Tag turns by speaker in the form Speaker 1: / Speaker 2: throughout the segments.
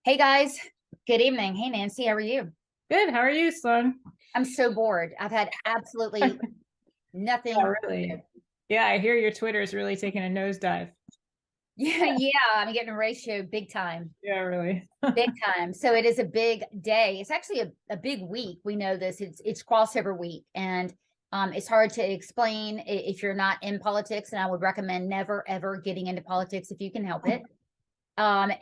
Speaker 1: Hey guys, good evening. Hey Nancy, how are you?
Speaker 2: Good. How are you, Sloan?
Speaker 1: I'm so bored. I've had absolutely
Speaker 2: Yeah,
Speaker 1: nothing to
Speaker 2: really.
Speaker 1: do.
Speaker 2: Yeah, I hear your Twitter is really taking a nosedive.
Speaker 1: Yeah, yeah, I'm getting a ratio big time.
Speaker 2: Yeah, really.
Speaker 1: Big time. So it is a big day. It's actually a big week. We know this. It's crossover week. And it's hard to explain if you're not in politics. And I would recommend never ever getting into politics if you can help it.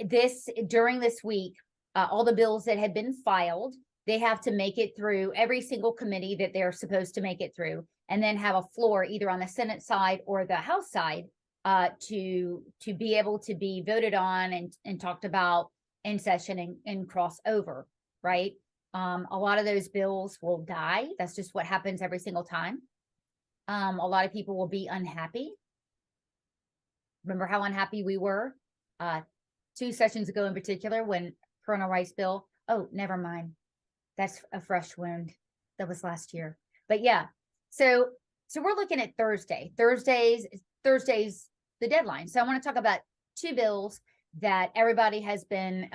Speaker 1: This during this week, all the bills that had been filed, they have to make it through every single committee that they're supposed to make it through, and then have a floor either on the Senate side or the House side to be able to be voted on and talked about in session and cross over. Right. A lot of those bills will die. That's just what happens every single time. A lot of people will be unhappy. Remember how unhappy we were uh, 2 sessions ago in particular when parental rights bill. Oh, never mind. That's a fresh wound. That was last year. But yeah, so we're looking at Thursday. Thursday's the deadline. So I want to talk about two bills that everybody has been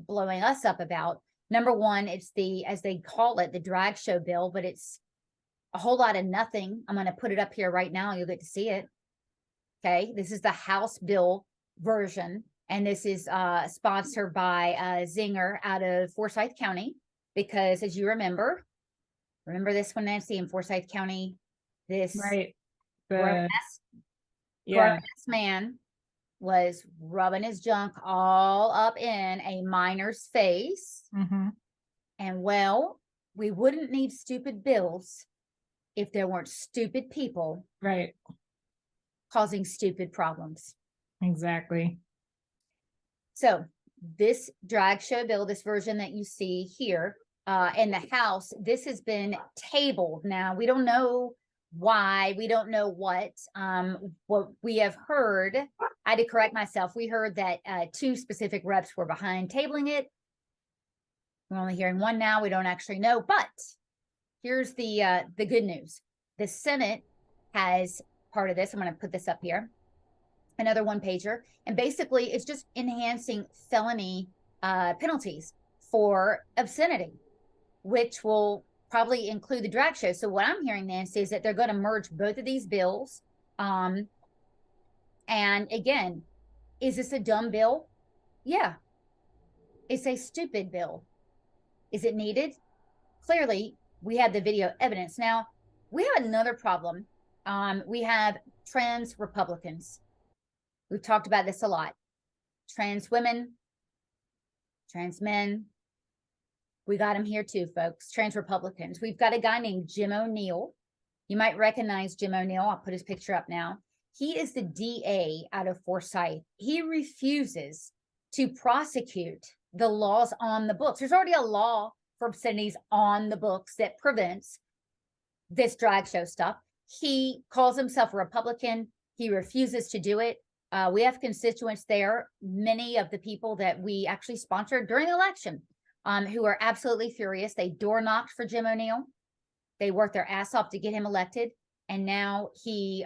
Speaker 1: blowing us up about. Number one, it's the, as they call it, the drag show bill, but it's a whole lot of nothing. I'm going to put it up here right now. You'll get to see it. Okay, this is the House bill version, and this is sponsored by Zinger out of Forsyth County. Because as you remember this one, Nancy, in Forsyth County, this
Speaker 2: Right.
Speaker 1: grown
Speaker 2: The
Speaker 1: ass, grown
Speaker 2: yeah.
Speaker 1: ass man was rubbing his junk all up in a minor's face.
Speaker 2: hmm
Speaker 1: And well, we wouldn't need stupid bills if there weren't stupid people
Speaker 2: Right.
Speaker 1: causing stupid problems.
Speaker 2: Exactly.
Speaker 1: So this drag show bill, this version that you see here in the House, this has been tabled. Now we don't know why, we don't know what we have heard. I had to correct myself. We heard that two specific reps were behind tabling it. We're only hearing one now. We don't actually know, but here's the good news. The Senate has part of this. I'm going to put this up here, another one pager, and basically it's just enhancing felony penalties for obscenity, which will probably include the drag show. So what I'm hearing, Nancy, is that they're going to merge both of these bills. And again, is this a dumb bill? Yeah. It's a stupid bill. Is it needed? Clearly, we have the video evidence. Now, we have another problem. We have trans Republicans. We've talked about this a lot. Trans women, trans men. We got him here too, folks. Trans Republicans. We've got a guy named Jim O'Neill. You might recognize Jim O'Neill. I'll put his picture up now. He is the DA out of Forsyth. He refuses to prosecute the laws on the books. There's already a law for obscenities on the books that prevents this drag show stuff. He calls himself a Republican. He refuses to do it. We have constituents there, many of the people that we actually sponsored during the election, who are absolutely furious. They door knocked for Jim O'Neill. They worked their ass off to get him elected. And now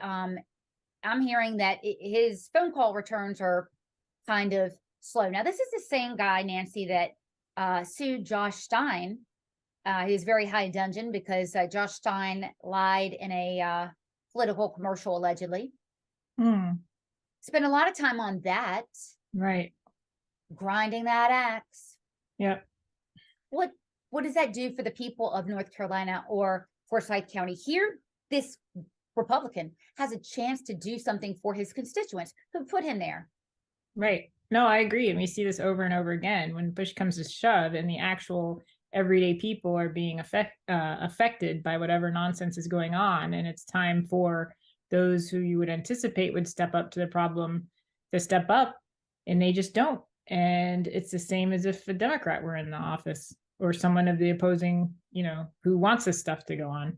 Speaker 1: I'm hearing that his phone call returns are kind of slow. Now, this is the same guy, Nancy, that sued Josh Stein. He's very high dudgeon because Josh Stein lied in a political commercial, allegedly.
Speaker 2: Hmm.
Speaker 1: Spent a lot of time on that,
Speaker 2: Right.
Speaker 1: grinding that axe.
Speaker 2: Yep.
Speaker 1: What what does that do for the people of North Carolina or Forsyth County? Here, this Republican has a chance to do something for his constituents who put him there.
Speaker 2: Right. No, I agree. And we see this over and over again when push comes to shove and the actual everyday people are being affected by whatever nonsense is going on. And it's time for those who you would anticipate would step up to the problem to step up, and they just don't. And it's the same as if a Democrat were in the office or someone of the opposing, who wants this stuff to go on.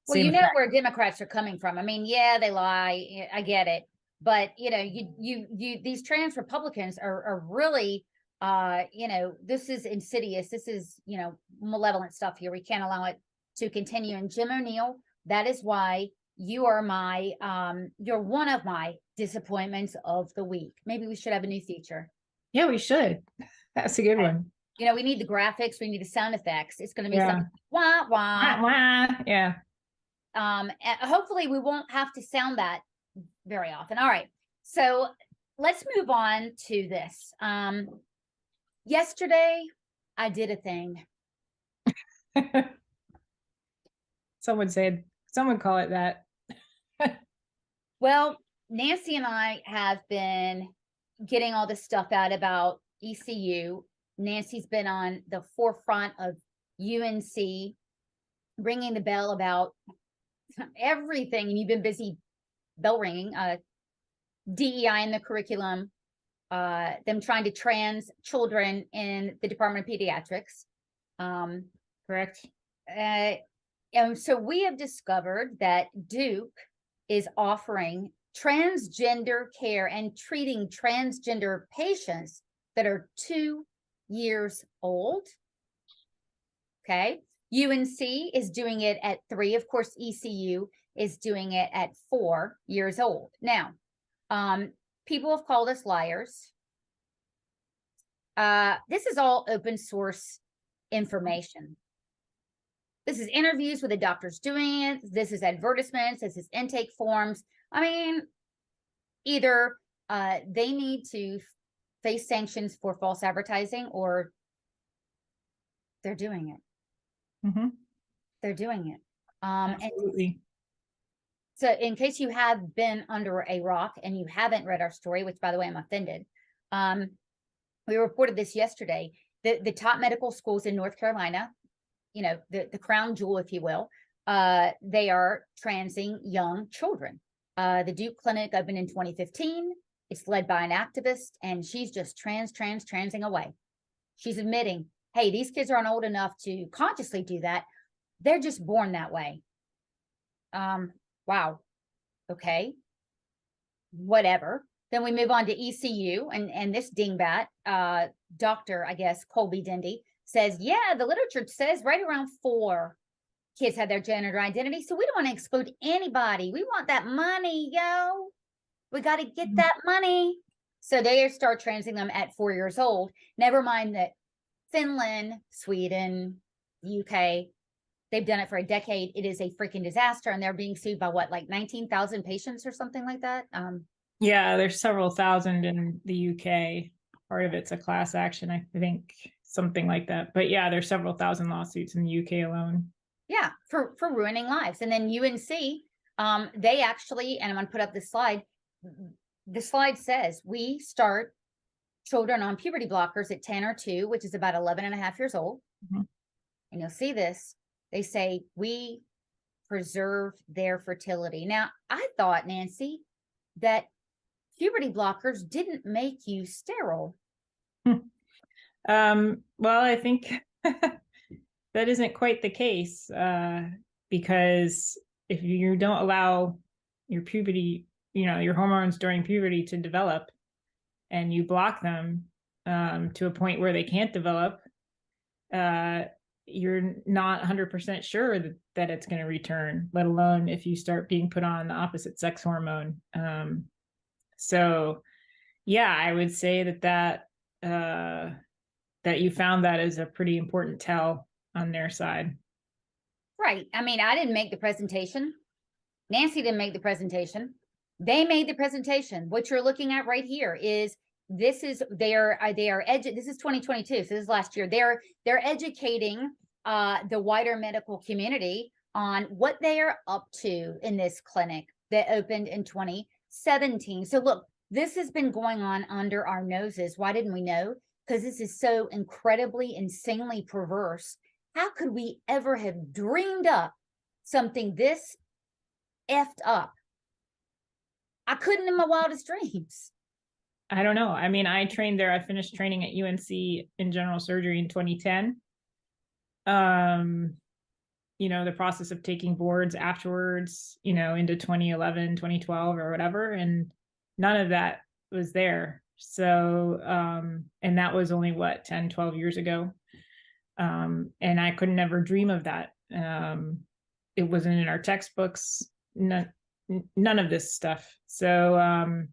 Speaker 1: Well,
Speaker 2: Same
Speaker 1: you know
Speaker 2: effect.
Speaker 1: where Democrats are coming from. I mean, yeah, they lie. I get it. But these trans Republicans are really this is insidious. This is, malevolent stuff here. We can't allow it to continue. And Jim O'Neill, that is why you are you're one of my disappointments of the week. Maybe we should have a new feature.
Speaker 2: Yeah, we should. That's a good one.
Speaker 1: You know, we need the graphics, we need the sound effects. It's going to be
Speaker 2: Yeah.
Speaker 1: something wah wah.
Speaker 2: Wah, wah. Yeah.
Speaker 1: And hopefully we won't have to sound that very often. All right. So let's move on to this. Yesterday I did a thing.
Speaker 2: Some would call it that.
Speaker 1: Well, Nancy and I have been getting all this stuff out about ECU. Nancy's been on the forefront of UNC, ringing the bell about everything, and you've been busy bell ringing. DEI in the curriculum, them trying to trans children in the Department of Pediatrics.
Speaker 2: Correct.
Speaker 1: And so we have discovered that Duke is offering transgender care and treating transgender patients that are 2 years old. Okay. UNC is doing it at 3. Of course, ECU is doing it at 4 years old. Now, people have called us liars. This is all open source information. This is interviews with the doctors doing it. This is advertisements. This is intake forms. I mean, either they need to face sanctions for false advertising, or they're doing it.
Speaker 2: Mm-hmm.
Speaker 1: They're doing it.
Speaker 2: Absolutely.
Speaker 1: So in case you have been under a rock and you haven't read our story, which by the way, I'm offended. We reported this yesterday. The top medical schools in North Carolina, you know, the crown jewel, if you will, they are transing young children. The Duke Clinic opened in 2015. It's led by an activist, and she's just transing away. She's admitting, hey, these kids aren't old enough to consciously do that. They're just born that way. Wow. Okay. Whatever. Then we move on to ECU, and this dingbat, Dr. I guess, Colby Dindy, says, yeah, the literature says right around 4 kids have their gender identity. So we don't want to exclude anybody. We want that money, yo. We got to get that money. So they start transing them at 4 years old. Never mind that Finland, Sweden, UK, they've done it for a decade. It is a freaking disaster. And they're being sued by what, like 19,000 patients or something like that?
Speaker 2: Yeah, there's several thousand in the UK. Part of it's a class action, I think, something like that. But yeah, there's several thousand lawsuits in the UK alone.
Speaker 1: Yeah, for ruining lives. And then UNC, they actually, and I'm going to put up this slide. The slide says we start children on puberty blockers at 10 or 2, which is about 11 and a half years old. Mm-hmm. And you'll see this. They say we preserve their fertility. Now, I thought, Nancy, that puberty blockers didn't make you sterile.
Speaker 2: Well, I think that isn't quite the case, because if you don't allow your puberty, you know, your hormones during puberty to develop, and you block them to a point where they can't develop, you're not 100% sure that it's going to return, let alone if you start being put on the opposite sex hormone. So yeah, I would say that you found that as a pretty important tell on their side.
Speaker 1: Right. I mean, I didn't make the presentation. Nancy didn't make the presentation. They made the presentation. What you're looking at right here is this is this is 2022. So this is last year. They're educating the wider medical community on what they are up to in this clinic that opened in 2017. So look, this has been going on under our noses. Why didn't we know? Because this is so incredibly, insanely perverse. How could we ever have dreamed up something this effed up? I couldn't in my wildest dreams.
Speaker 2: I don't know. I mean, I trained there. I finished training at UNC in general surgery in 2010. You know, the process of taking boards afterwards, you know, into 2011, 2012 or whatever. And none of that was there. So, and that was only what, 10, 12 years ago. And I could never dream of that. It wasn't in our textbooks, none of this stuff. So,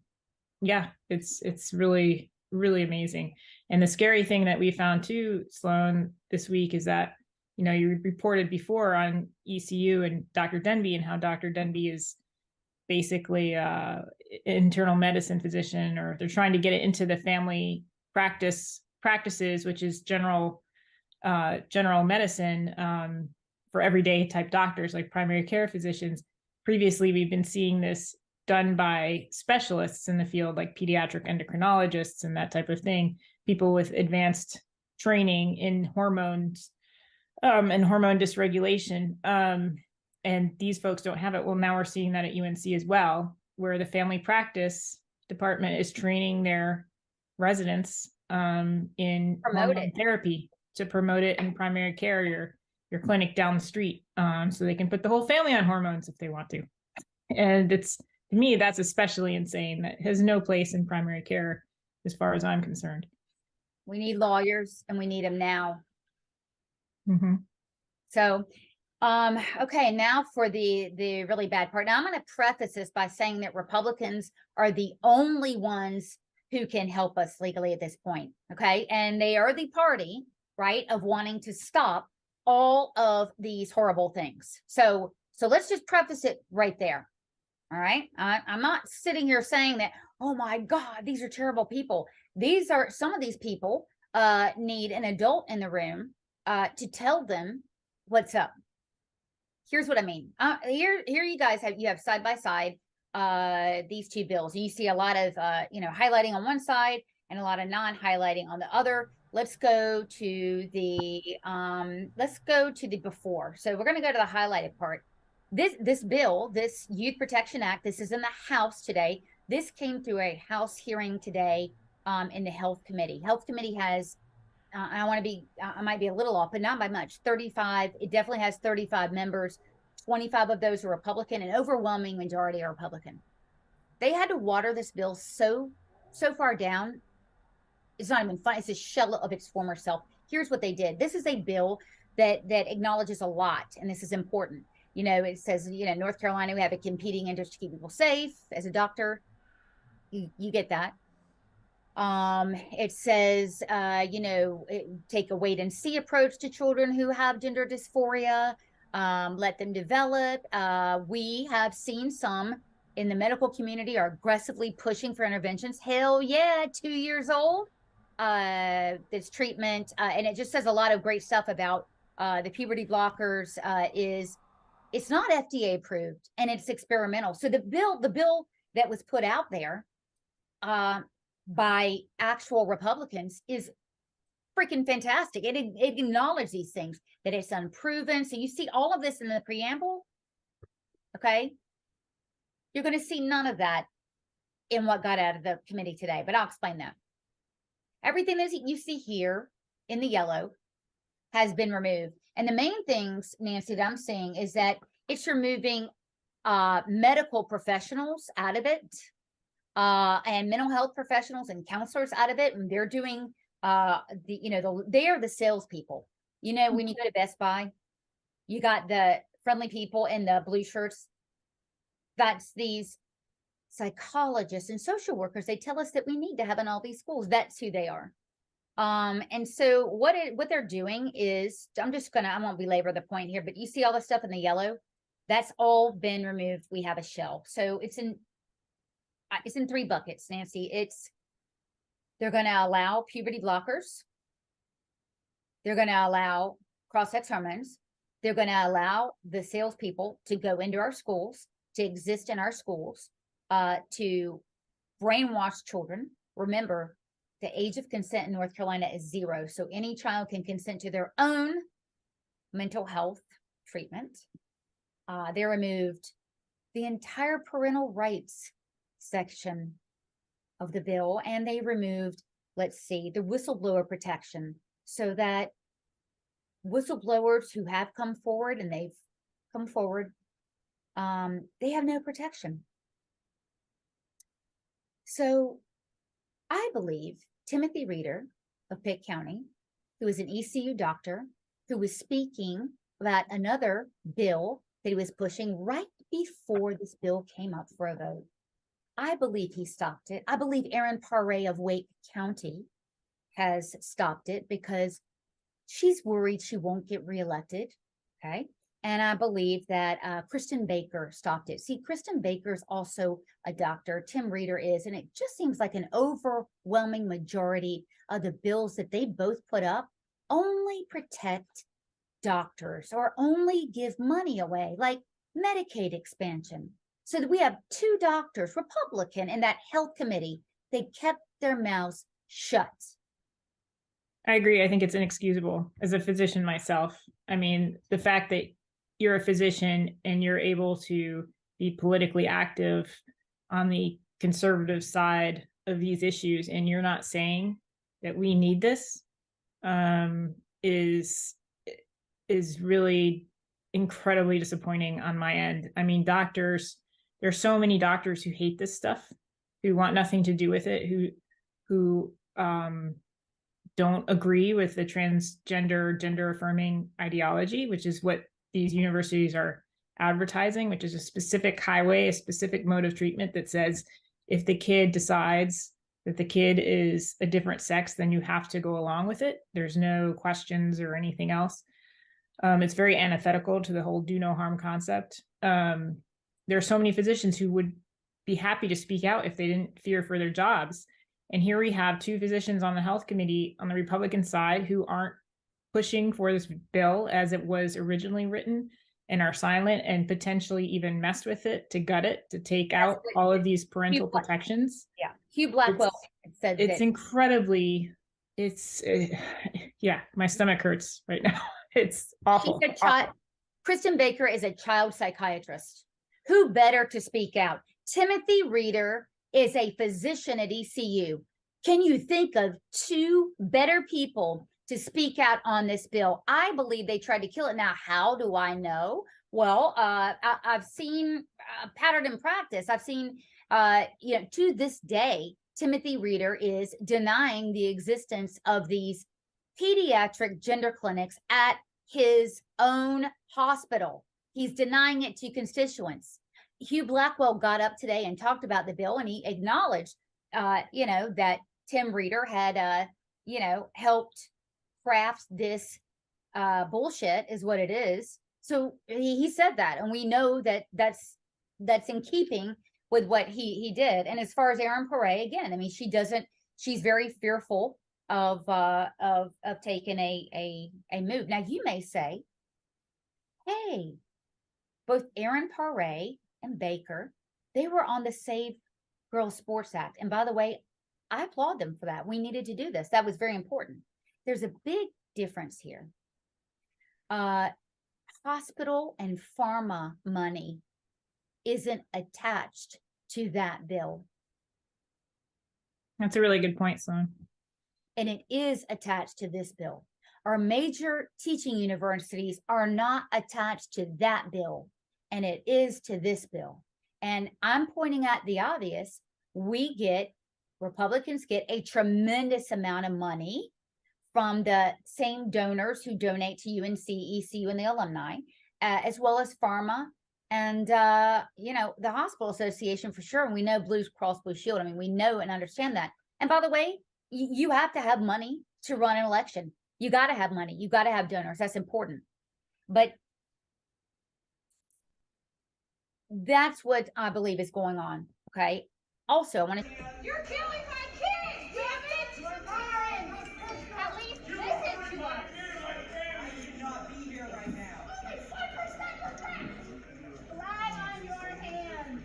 Speaker 2: yeah, it's really, really amazing. And the scary thing that we found too, Sloan, this week is that, you reported before on ECU and Dr. Denby, and how Dr. Denby is basically internal medicine physician, or they're trying to get it into the family practices, which is general medicine, for everyday type doctors like primary care physicians. Previously, we've been seeing this done by specialists in the field, like pediatric endocrinologists and that type of thing, people with advanced training in hormones and hormone dysregulation. And these folks don't have it. Well, now we're seeing that at UNC as well, where the family practice department is training their residents in hormone therapy to promote it in primary care, your clinic down the street, so they can put the whole family on hormones if they want to. And it's, to me, that's especially insane. That has no place in primary care as far as I'm concerned.
Speaker 1: We need lawyers, and we need them now.
Speaker 2: Mm-hmm.
Speaker 1: So, okay, now for the really bad part. Now I'm going to preface this by saying that Republicans are the only ones who can help us legally at this point. Okay. And they are the party, right, of wanting to stop all of these horrible things. So let's just preface it right there. All right. I'm not sitting here saying that, oh my God, these are terrible people. Some of these people need an adult in the room to tell them what's up. Here's what I mean. Here you guys have side by side these two bills. You see a lot of highlighting on one side and a lot of non-highlighting on the other. Let's go to the before. So we're going to go to the highlighted part. This bill, this Youth Protection Act, this is in the House today. This came through a House hearing today in the Health Committee. Health Committee has, I might be a little off, but not by much, 35. It definitely has 35 members. 25 of those are Republican, and overwhelming majority are Republican. They had to water this bill so far down. It's not even fun. It's a shell of its former self. Here's what they did. This is a bill that acknowledges a lot, and this is important. It says, North Carolina, we have a competing interest to keep people safe. As a doctor, you get that. It says, take a wait and see approach to children who have gender dysphoria, let them develop. We have seen some in the medical community are aggressively pushing for interventions. Hell yeah, 2 years old. This treatment, and it just says a lot of great stuff about the puberty blockers. It's not FDA approved, and it's experimental. So the bill that was put out there by actual Republicans is freaking fantastic. It acknowledged these things, that it's unproven. So you see all of this in the preamble. Okay. You're going to see none of that in what got out of the committee today, but I'll explain that. Everything that you see here in the yellow has been removed. And the main things, Nancy, that I'm seeing is that it's removing medical professionals out of it, and mental health professionals and counselors out of it. And they're doing they are the salespeople. When you go to Best Buy, you got the friendly people in the blue shirts. That's these psychologists and social workers. They tell us that we need to have in all these schools. That's who they are. And so what they're doing is, I won't belabor the point here, but you see all the stuff in the yellow, that's all been removed. We have a shell. So it's in 3 buckets, Nancy. They're going to allow puberty blockers. They're going to allow cross-sex hormones. They're going to allow the salespeople to go into our schools, to exist in our schools, to brainwash children. Remember, the age of consent in North Carolina is 0. So any child can consent to their own mental health treatment. They removed the entire parental rights section of the bill, and they removed, the whistleblower protection, so that whistleblowers who have come forward, and they've come forward, they have no protection. So I believe Timothy Reeder of Pitt County, who is an ECU doctor, who was speaking about another bill that he was pushing right before this bill came up for a vote. I believe he stopped it. I believe Aaron Paré of Wake County has stopped it because she's worried she won't get reelected. Okay. And I believe that Kristen Baker stopped it. See, Kristen Baker is also a doctor. Tim Reeder is. And it just seems like an overwhelming majority of the bills that they both put up only protect doctors or only give money away, like Medicaid expansion. So that we have two doctors, Republican, in that health committee. They kept their mouths shut.
Speaker 2: I agree. I think it's inexcusable as a physician myself. I mean, the fact that you're a physician and you're able to be politically active on the conservative side of these issues, and you're not saying that we need this, is really incredibly disappointing on my end. I mean, doctors, there's so many doctors who hate this stuff, who want nothing to do with it, who don't agree with the transgender, gender affirming ideology, which is what these universities are advertising, which is a specific highway, a specific mode of treatment that says if the kid decides that the kid is a different sex, then you have to go along with it. There's no questions or anything else. It's very antithetical to the whole do no harm concept. There are so many physicians who would be happy to speak out if they didn't fear for their jobs. And here we have two physicians on the health committee on the Republican side who aren't pushing for this bill as it was originally written and are silent and potentially even mess with it to gut it, to take out all of these parental protections.
Speaker 1: Yeah. Hugh Blackwell said
Speaker 2: it's
Speaker 1: that.
Speaker 2: Incredibly, yeah, my stomach hurts right now. It's awful.
Speaker 1: Kristen Baker is a child psychiatrist. Who better to speak out? Timothy Reeder is a physician at ECU. Can you think of two better people to speak out on this bill? I believe they tried to kill it. Now, how do I know? Well, I've seen pattern in practice. I've seen, to this day, Timothy Reeder is denying the existence of these pediatric gender clinics at his own hospital. He's denying it to constituents. Hugh Blackwell got up today and talked about the bill, and he acknowledged, that Tim Reeder had, helped craft this bullshit, is what it is. So he said that, and we know that that's in keeping with what he did. And as far as Erin Pare, again, I mean, she's very fearful of taking a move. Now you may say, hey, both Erin Pare and Baker, they were on the Save Girls Sports Act. And by the way, I applaud them for that. We needed to do this. That was very important. There's a big difference here. Hospital and pharma money isn't attached to that bill.
Speaker 2: That's a really good point, Sloan.
Speaker 1: And it is attached to this bill. Our major teaching universities are not attached to that bill, and it is to this bill. And I'm pointing out the obvious. Republicans get a tremendous amount of money from the same donors who donate to UNC, ECU, and the alumni, as well as pharma and, the hospital association for sure. And we know Blue Cross Blue Shield. I mean, we know and understand that. And by the way, you have to have money to run an election. You got to have money. You got to have donors. That's important. But that's what I believe is going on. Okay. Also, I want to.
Speaker 3: You're killing my kids, damn it! At least listen to us.
Speaker 4: I should not be here right now.
Speaker 3: Only 5% were cracked. Blood on your hands.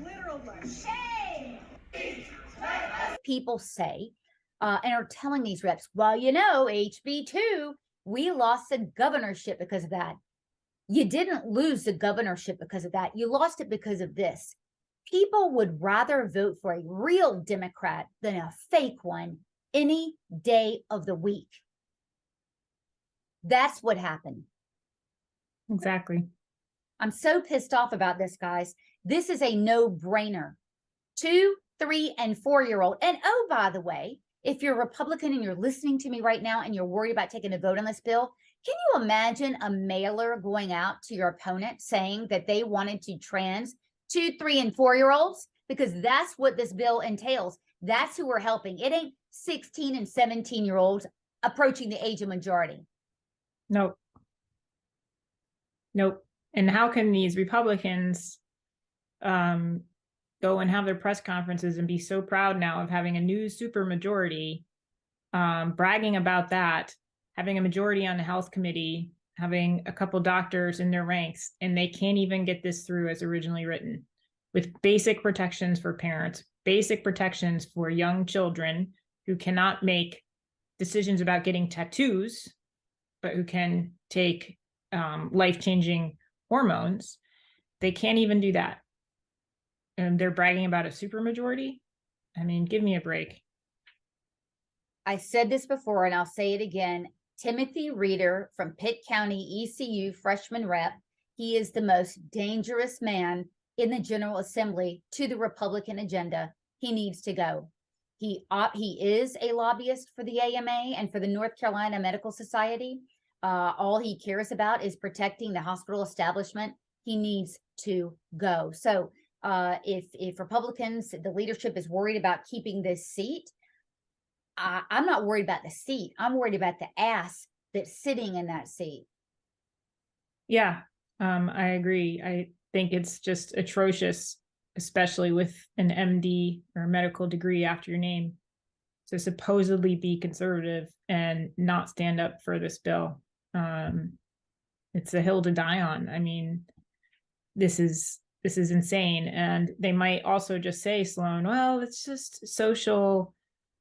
Speaker 4: Literal blood.
Speaker 3: Shame.
Speaker 1: People say, and are telling these reps, well, HB2, we lost the governorship because of that. You didn't lose the governorship because of that. You lost it because of this. People would rather vote for a real Democrat than a fake one any day of the week. That's what happened.
Speaker 2: Exactly.
Speaker 1: I'm so pissed off about this, guys. This is a no-brainer. 2, 3, and 4-year-old. And oh, by the way, if you're a Republican and you're listening to me right now and you're worried about taking a vote on this bill, can you imagine a mailer going out to your opponent saying that they wanted to trans 2, 3, and 4-year-olds? Because that's what this bill entails. That's who we're helping. It ain't 16 and 17-year-olds approaching the age of majority.
Speaker 2: Nope. Nope. And how can these Republicans go and have their press conferences and be so proud now of having a new supermajority, bragging about that, having a majority on the health committee, having a couple doctors in their ranks, and they can't even get this through as originally written, with basic protections for parents, basic protections for young children who cannot make decisions about getting tattoos, but who can take life-changing hormones. They can't even do that. And they're bragging about a supermajority. I mean, give me a break.
Speaker 1: I said this before and I'll say it again. Timothy Reeder from Pitt County ECU freshman rep. He is the most dangerous man in the General Assembly to the Republican agenda. He needs to go. He is a lobbyist for the AMA and for the North Carolina Medical Society. All he cares about is protecting the hospital establishment. He needs to go. So if Republicans, the leadership is worried about keeping this seat, I'm not worried about the seat. I'm worried about the ass that's sitting in that seat.
Speaker 2: Yeah, I agree. I think it's just atrocious, especially with an MD or medical degree after your name, to supposedly be conservative and not stand up for this bill. It's a hill to die on. I mean, this is insane. And they might also just say, Sloan, well, it's just social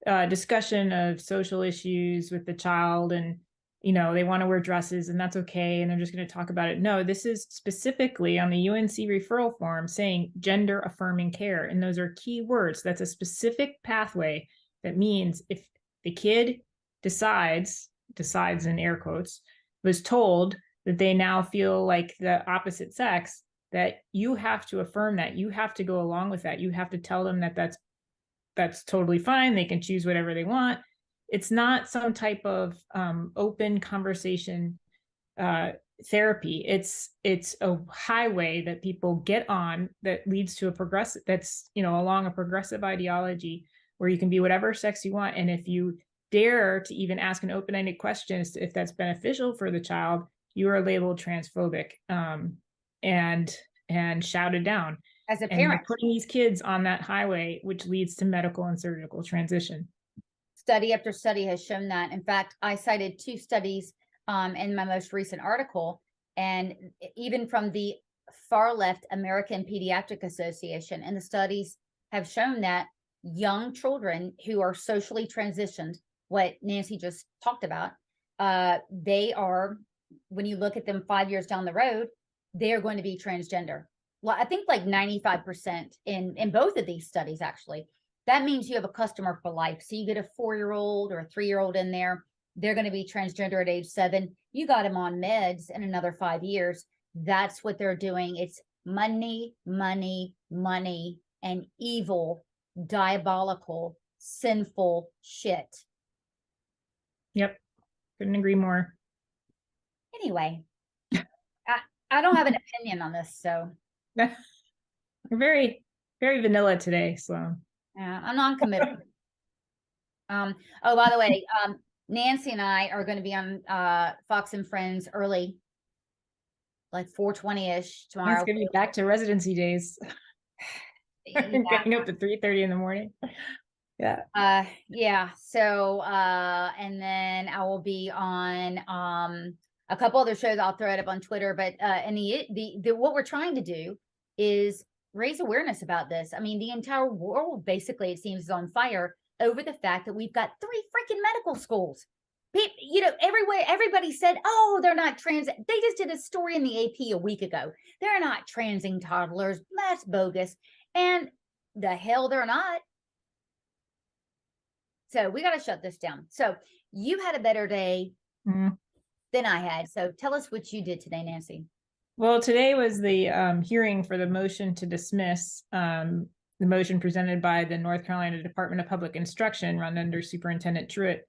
Speaker 2: discussion of social issues with the child, and they want to wear dresses and that's okay, and they're just going to talk about it. No, this is specifically on the UNC referral form saying gender affirming care, and those are key words. That's a specific pathway that means if the kid decides in air quotes, was told that they now feel like the opposite sex, that you have to affirm that. You have to go along with that. You have to tell them that that's totally fine. They can choose whatever they want. It's not some type of open conversation therapy. It's a highway that people get on that leads to a progressive, that's, along a progressive ideology where you can be whatever sex you want. And if you dare to even ask an open-ended question as to if that's beneficial for the child, you are labeled transphobic and shouted down.
Speaker 1: As a
Speaker 2: And you're
Speaker 1: parent,
Speaker 2: putting these kids on that highway, which leads to medical and surgical transition.
Speaker 1: study after study has shown that. In fact, I cited 2 studies in my most recent article, and even from the far left American Pediatric Association, and the studies have shown that young children who are socially transitioned, what Nancy just talked about, they are, when you look at them 5 years down the road, they are going to be transgender. Well, I think like 95% in both of these studies, actually. That means you have a customer for life. So you get a 4-year-old or a 3-year-old in there, they're going to be transgender at age 7. You got them on meds in another 5 years. That's what they're doing. It's money, money, money, and evil, diabolical, sinful shit.
Speaker 2: Yep. Couldn't agree more.
Speaker 1: Anyway, I don't have an opinion on this, so.
Speaker 2: You're very, very vanilla today, Sloan.
Speaker 1: I'm non-committal. Oh, by the way, Nancy and I are going to be on Fox and Friends early, like 4:20-ish tomorrow.
Speaker 2: It's gonna be back to residency days. Getting up at 3:30 in the morning. Yeah.
Speaker 1: Yeah. So, and then I will be on a couple other shows. I'll throw it up on Twitter. But and the what we're trying to do is raise awareness about this. I mean, the entire world basically, it seems, is on fire over the fact that we've got 3 freaking medical schools. Everywhere, everybody said, oh, they're not trans. They just did a story in the AP a week ago. They're not transing toddlers. That's bogus. And the hell they're not. So we got to shut this down. So you had a better day than I had. So tell us what you did today, Nancy.
Speaker 2: Well, today was the hearing for the motion to dismiss the motion presented by the North Carolina Department of Public Instruction, run under Superintendent Truitt,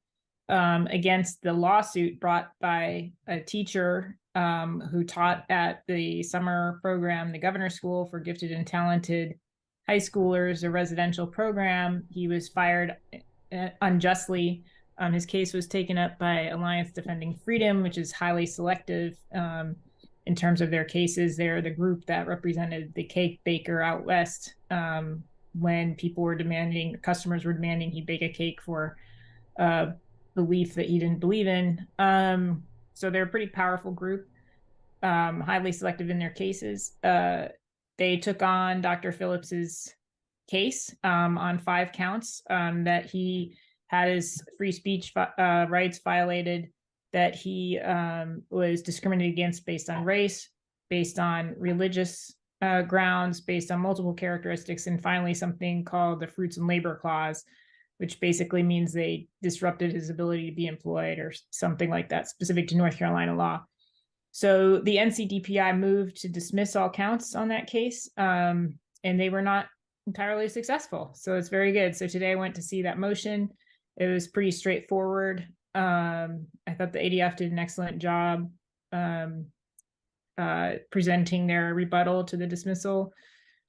Speaker 2: against the lawsuit brought by a teacher who taught at the summer program, the Governor's School for Gifted and Talented high schoolers, a residential program. He was fired unjustly. His case was taken up by Alliance Defending Freedom, which is highly selective in terms of their cases. They're the group that represented the cake baker out west when people were demanding, customers were demanding he bake a cake for a belief that he didn't believe in. So they're a pretty powerful group, highly selective in their cases. They took on Dr. Phillips's case on 5 counts that he had his free speech rights violated, that he was discriminated against based on race, based on religious grounds, based on multiple characteristics, and finally something called the Fruits and Labor Clause, which basically means they disrupted his ability to be employed or something like that, specific to North Carolina law. So the NCDPI moved to dismiss all counts on that case, and they were not entirely successful. So it's very good. So today I went to see that motion. It was pretty straightforward. I thought the ADF did an excellent job presenting their rebuttal to the dismissal.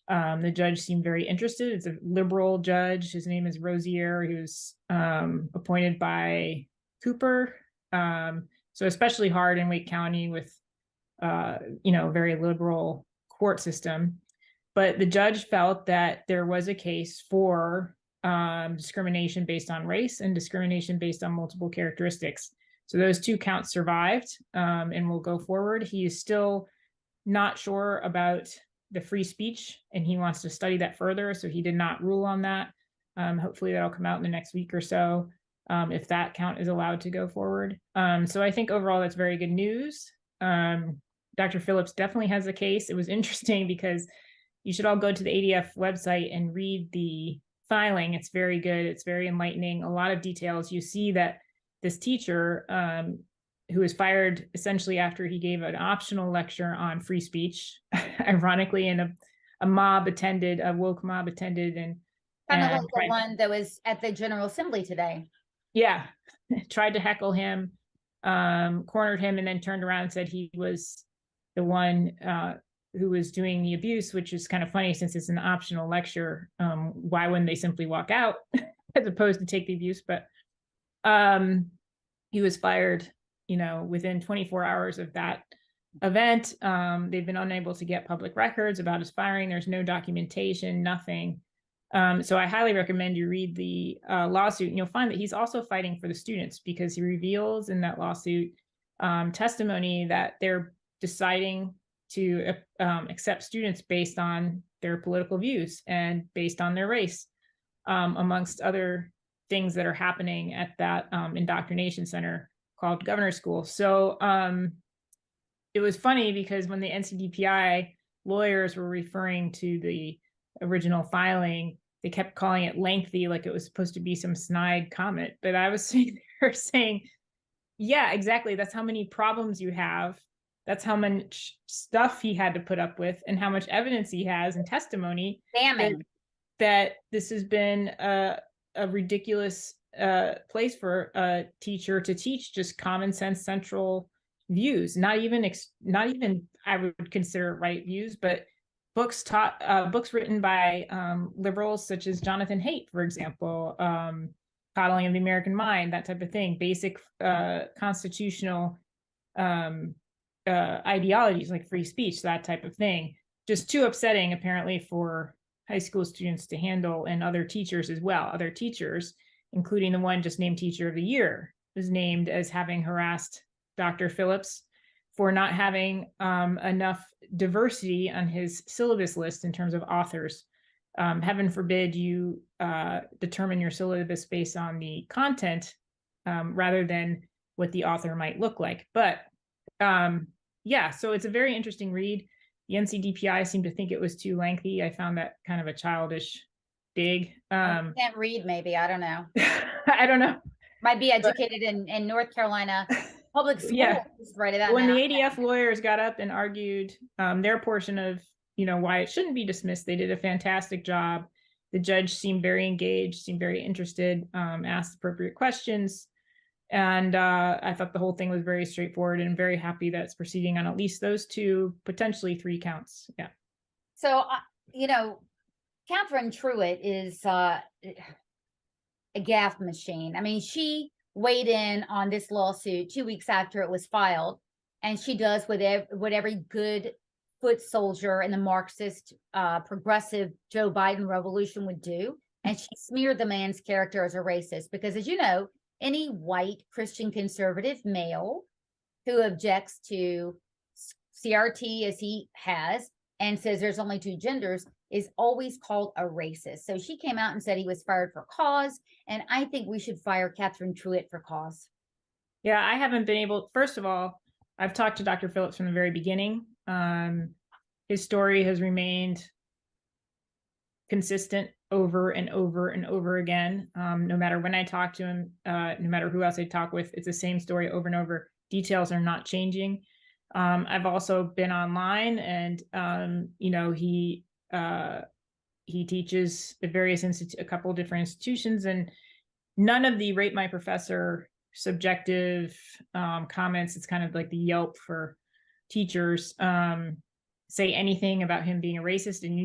Speaker 2: The judge seemed very interested. It's a liberal judge. His name is Rosier. He was appointed by Cooper. So especially hard in Wake County with, very liberal court system. But the judge felt that there was a case for discrimination based on race and discrimination based on multiple characteristics. So those 2 counts survived and will go forward. He is still not sure about the free speech and he wants to study that further. So he did not rule on that. Hopefully that'll come out in the next week or so if that count is allowed to go forward. So I think overall that's very good news. Dr. Phillips definitely has a case. It was interesting because you should all go to the ADF website and read the filing. It's very good. It's very enlightening. A lot of details. You see that this teacher who was fired essentially after he gave an optional lecture on free speech, ironically, and a mob attended, a woke mob attended, and
Speaker 1: Kind of like the one that was at the General Assembly today.
Speaker 2: Yeah, tried to heckle him, cornered him, and then turned around and said he was the one who was doing the abuse, which is kind of funny since it's an optional lecture. Why wouldn't they simply walk out as opposed to take the abuse? But he was fired, within 24 hours of that event. They've been unable to get public records about his firing. There's no documentation, nothing. So I highly recommend you read the lawsuit, and you'll find that he's also fighting for the students because he reveals in that lawsuit testimony that they're deciding to accept students based on their political views and based on their race, amongst other things that are happening at that indoctrination center called Governor's School. So it was funny because when the NCDPI lawyers were referring to the original filing, they kept calling it lengthy, like it was supposed to be some snide comment. But I was sitting there saying, yeah, exactly. That's how many problems you have. That's how much stuff he had to put up with and how much evidence he has and testimony.
Speaker 1: Damning.
Speaker 2: That this has been a ridiculous place for a teacher to teach just common sense central views, not even I would consider right views, but books written by liberals such as Jonathan Haidt, for example, Coddling of the American Mind, that type of thing, basic constitutional ideologies like free speech, that type of thing. Just too upsetting, apparently, for high school students to handle, and other teachers as well. Other teachers, including the one just named Teacher of the Year, was named as having harassed Dr. Phillips for not having enough diversity on his syllabus list in terms of authors. Heaven forbid you determine your syllabus based on the content rather than what the author might look like. But yeah, so it's a very interesting read. The NCDPI seemed to think it was too lengthy. I found that kind of a childish dig.
Speaker 1: Can't read, maybe. I don't know.
Speaker 2: I don't know.
Speaker 1: Might be educated in North Carolina public schools.
Speaker 2: Yeah.
Speaker 1: Right about
Speaker 2: When
Speaker 1: now.
Speaker 2: the ADF lawyers got up and argued their portion of why it shouldn't be dismissed, they did a fantastic job. The judge seemed very engaged, seemed very interested, asked appropriate questions. And I thought the whole thing was very straightforward, and I'm very happy that it's proceeding on at least those 2, potentially 3 counts. Yeah.
Speaker 1: So, Catherine Truitt is a gaffe machine. I mean, she weighed in on this lawsuit 2 weeks after it was filed, and she does what every good foot soldier in the Marxist, progressive Joe Biden revolution would do. And she smeared the man's character as a racist because, as you know, any white Christian conservative male who objects to CRT as he has and says there's only two genders is always called a racist. So she came out and said he was fired for cause. And I think we should fire Catherine Truitt for cause.
Speaker 2: Yeah, I haven't been able, first of all, I've talked to Dr. Phillips from the very beginning. His story has remained consistent over and over and over again. No matter when I talk to him, no matter who else I talk with, it's the same story over and over. Details are not changing. I've also been online, and he teaches at various a couple of different institutions, and none of the rate my professor subjective comments, it's kind of like the Yelp for teachers, say anything about him being a racist. And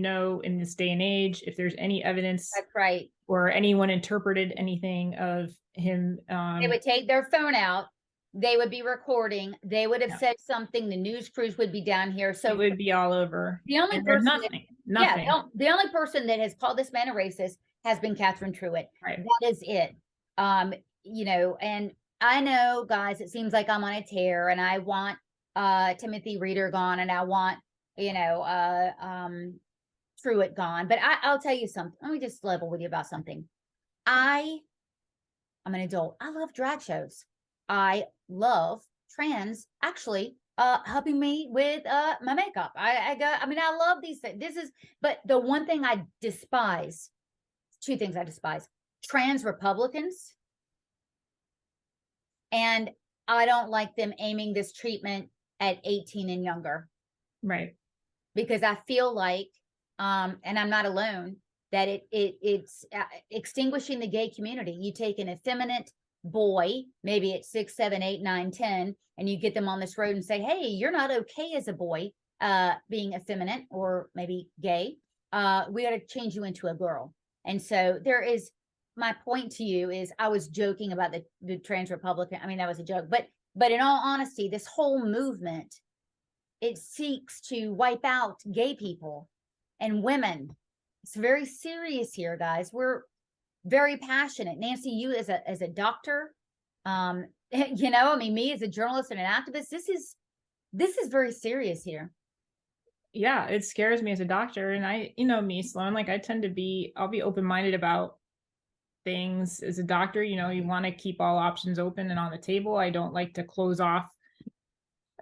Speaker 2: in this day and age, if there's any evidence,
Speaker 1: That's right.
Speaker 2: or anyone interpreted anything of him,
Speaker 1: They would take their phone out. They would be recording. They would have
Speaker 2: Yeah.
Speaker 1: said something. The news crews would be down here. So
Speaker 2: it would be all over.
Speaker 1: the only
Speaker 2: And there's
Speaker 1: person
Speaker 2: nothing.
Speaker 1: Yeah, the only person that has called this man a racist has been Catherine Truitt.
Speaker 2: Right.
Speaker 1: That is it. And I know, guys, it seems like I'm on a tear, and I want Timothy Reeder gone, and I want Truitt gone. But I'll tell you something. Let me just level with you about something. I'm an adult. I love drag shows. I love trans actually helping me with my makeup. I love these things. But the one thing I despise, two things I despise: trans Republicans, and I don't like them aiming this treatment at 18 and younger.
Speaker 2: Right.
Speaker 1: Because I feel like, and I'm not alone, that it's extinguishing the gay community. You take an effeminate boy, maybe at 6, 7, 8, 9, 10, and you get them on this road and say, hey, you're not okay as a boy being effeminate or maybe gay. We got to change you into a girl. And so my point to you is, I was joking about the trans Republican. I mean, that was a joke, but in all honesty, this whole movement, it seeks to wipe out gay people and women. It's very serious here, guys. We're very passionate. Nancy, you as a doctor, me as a journalist and an activist, this is very serious here.
Speaker 2: Yeah, it scares me as a doctor. And me, Sloan, like I'll be open-minded about things as a doctor. You want to keep all options open and on the table. I don't like to close off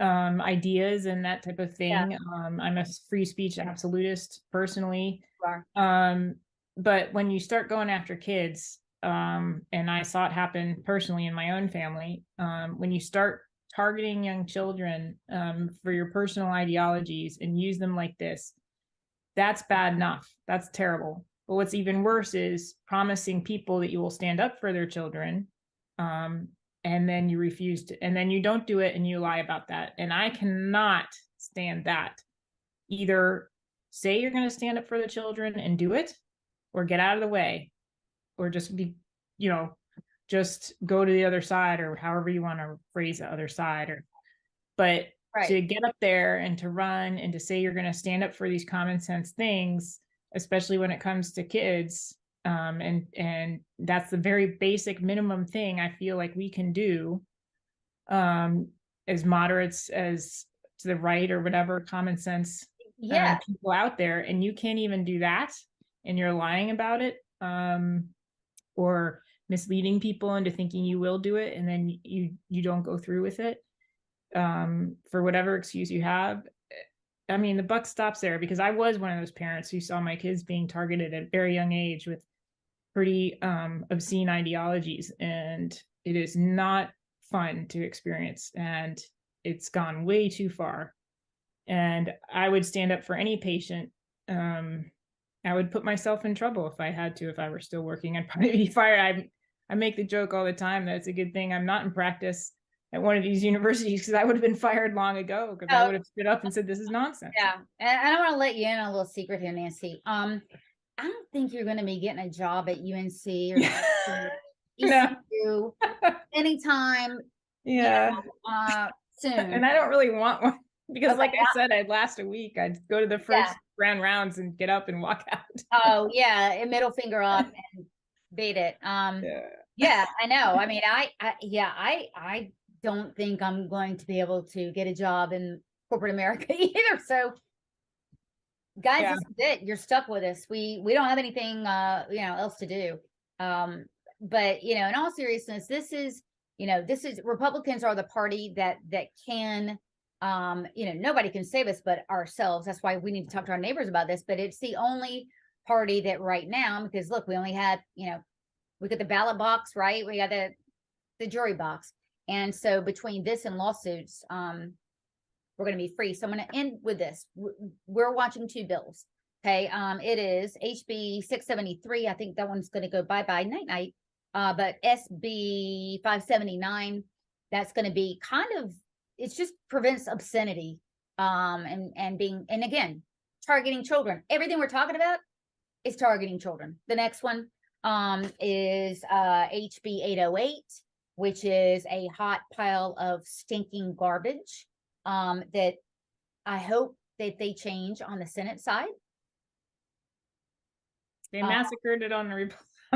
Speaker 2: ideas and that type of thing.
Speaker 1: Yeah.
Speaker 2: I'm a free speech absolutist personally.
Speaker 1: You are.
Speaker 2: But when you start going after kids, and I saw it happen personally in my own family, when you start targeting young children for your personal ideologies and use them like this, that's bad enough. That's terrible. But what's even worse is promising people that you will stand up for their children, and then you refuse to, and then you don't do it, and you lie about that. And I cannot stand that. Either say you're going to stand up for the children and do it, or get out of the way, or just just go to the other side, or however you want to phrase the other side. But
Speaker 1: Right.
Speaker 2: to get up there and to run and to say you're going to stand up for these common sense things, especially when it comes to kids, and that's the very basic minimum thing I feel like we can do, as moderates as to the right or whatever, common sense people out there, and you can't even do that, and you're lying about it, or misleading people into thinking you will do it, and then you don't go through with it, for whatever excuse you have. I mean, the buck stops there, because I was one of those parents who saw my kids being targeted at a very young age with pretty obscene ideologies, and it is not fun to experience, and it's gone way too far. And I would stand up for any patient. I would put myself in trouble if I had to. If I were still working, I'd probably be fired. I make the joke all the time that it's a good thing I'm not in practice at one of these universities, because I would have been fired long ago, because I would have stood up and said, this is nonsense.
Speaker 1: Yeah. And I want to let you in on a little secret here, Nancy. I don't think you're going to be getting a job at UNC or
Speaker 2: No.
Speaker 1: ECU anytime
Speaker 2: Yeah.
Speaker 1: soon.
Speaker 2: And I don't really want one because,
Speaker 1: Okay,
Speaker 2: like I said, I'd last a week. I'd go to the first grand rounds and get up and walk out.
Speaker 1: Oh yeah, a middle finger up and beat it.
Speaker 2: Yeah.
Speaker 1: Yeah, I know. I mean, I don't think I'm going to be able to get a job in corporate America either. So guys,
Speaker 2: Yeah.
Speaker 1: this is it. You're stuck with us. We don't have anything else to do. But in all seriousness, this is Republicans are the party that can nobody can save us but ourselves. That's why we need to talk to our neighbors about this. But it's the only party that right now, because look, we only had, we got the ballot box, right? We got the jury box. And so between this and lawsuits, we're going to be free. So I'm going to end with this. We're watching two bills. Okay. It is HB 673. I think that one's going to go bye-bye night-night. But SB 579, that's going to be it just prevents obscenity, and again, targeting children. Everything we're talking about is targeting children. The next one, is, HB 808, which is a hot pile of stinking garbage, that I hope that they change on the Senate side.
Speaker 2: They massacred it on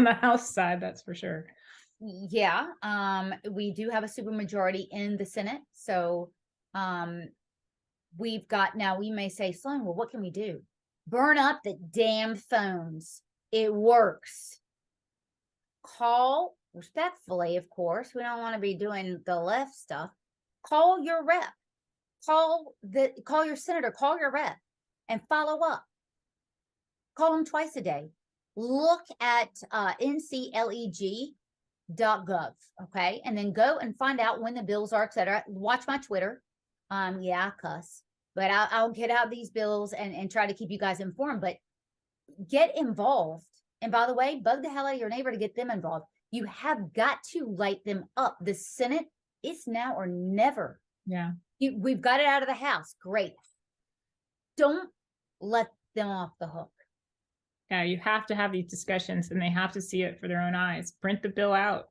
Speaker 2: the House side, that's for sure.
Speaker 1: Yeah, we do have a supermajority in the Senate, so we've got, now we may say, Sloan, well, what can we do? Burn up the damn phones. It works. Call respectfully, of course. We don't want to be doing the left stuff. Call your rep. Call your senator, call your rep and follow up. Call them twice a day. Look at ncleg.gov, okay? And then go and find out when the bills are, etc. Watch my Twitter. Yeah, I cuss, but I'll get out these bills and try to keep you guys informed, but get involved. And by the way, bug the hell out of your neighbor to get them involved. You have got to light them up. The Senate, it's now or never.
Speaker 2: Yeah.
Speaker 1: We've got it out of the House. Great. Don't let them off the hook.
Speaker 2: Yeah, you have to have these discussions and they have to see it for their own eyes. Print the bill out.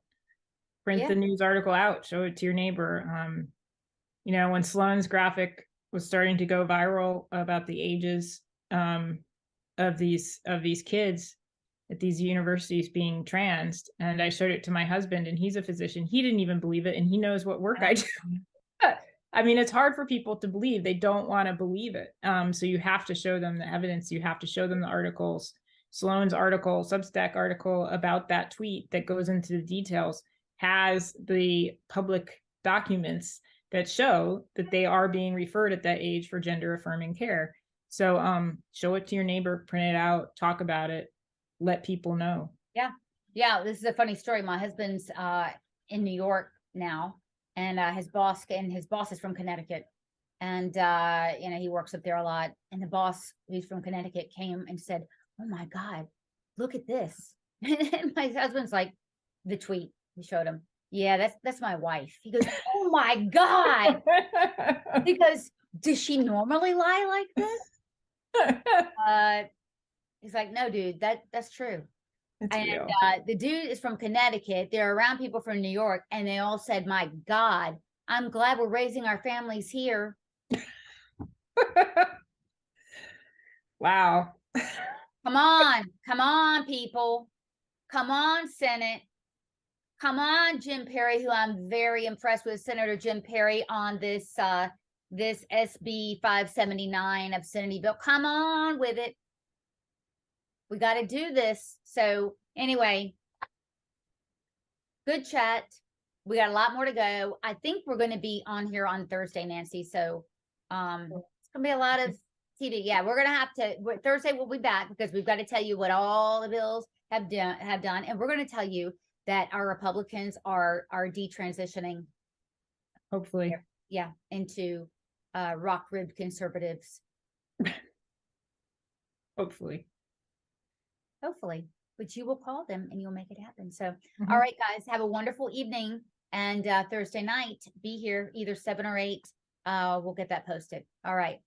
Speaker 2: Print the news article out. Show it to your neighbor. When Sloan's graphic was starting to go viral about the ages of these kids at these universities being transed, and I showed it to my husband, and he's a physician. He didn't even believe it, and he knows what work I do. I mean, it's hard for people to believe. They don't want to believe it. So you have to show them the evidence. You have to show them the articles. Sloan's article, Substack article about that tweet that goes into the details has the public documents that show that they are being referred at that age for gender affirming care. So show it to your neighbor, print it out, talk about it, let people know. Yeah.
Speaker 1: Yeah. This is a funny story. My husband's in New York now. And his boss is from Connecticut, and he works up there a lot. And the boss, who's from Connecticut, came and said, "Oh my God, look at this!" And my husband's like, the tweet he showed him. Yeah, that's my wife. He goes, "Oh my God!" Because does she normally lie like this? He's like, "No, dude, that's true." And the dude is from Connecticut. They're around people from New York, and they all said, "My God, I'm glad we're raising our families here."
Speaker 2: Wow.
Speaker 1: Come on, people. Come on, Senate. Come on, Jim Perry, who I'm very impressed with, Senator Jim Perry, on this SB 579 obscenity bill. Come on with it. We got to do this. So anyway, good chat. We got a lot more to go. I think we're going to be on here on Thursday, Nancy. So it's going to be a lot of TV. Yeah, we're going to have to, Thursday we'll be back because we've got to tell you what all the bills have done. And we're going to tell you that our Republicans are detransitioning.
Speaker 2: Hopefully.
Speaker 1: Yeah, into rock-ribbed conservatives.
Speaker 2: Hopefully,
Speaker 1: but you will call them and you'll make it happen. So, all right, guys, have a wonderful evening. And Thursday night, be here either 7 or 8. We'll get that posted. All right.